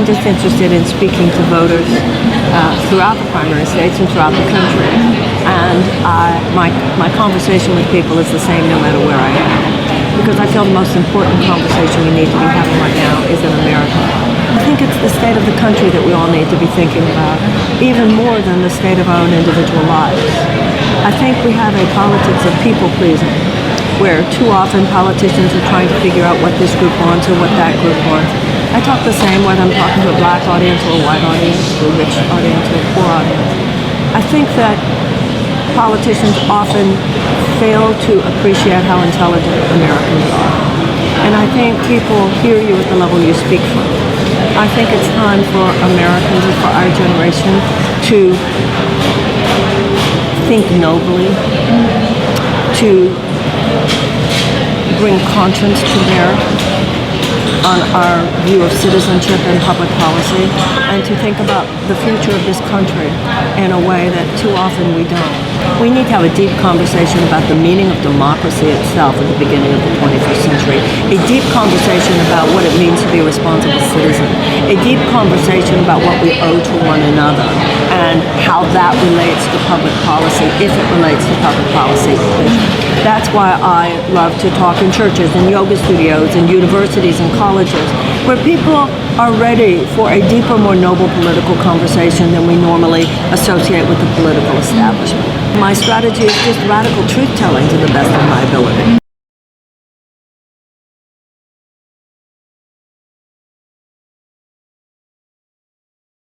I'm just interested in speaking to voters throughout the primary states and throughout the country. And my conversation with people is the same no matter where I am. Because I feel the most important conversation we need to be having right now is in America. I think it's the state of the country that we all need to be thinking about, even more than the state of our own individual lives. I think we have a politics of people-pleasing, where too often politicians are trying to figure out what this group wants or what that group wants. I talk the same whether I'm talking to a black audience or a white audience, or a rich audience or a poor audience. I think that politicians often fail to appreciate how intelligent Americans are. And I think people hear you at the level you speak from. I think it's time for Americans and for our generation to think nobly, to bring conscience to bear on our view of citizenship and public policy, and to think about the future of this country in a way that too often we don't. We need to have a deep conversation about the meaning of democracy itself at the beginning of the 21st century, a deep conversation about what it means to be a responsible citizen, a deep conversation about what we owe to one another and how that relates to public policy, if it relates to public policy. That's why I love to talk in churches and yoga studios and universities and colleges, where people are ready for a deeper, more noble political conversation than we normally associate with the political establishment. My strategy is just radical truth-telling to the best of my ability.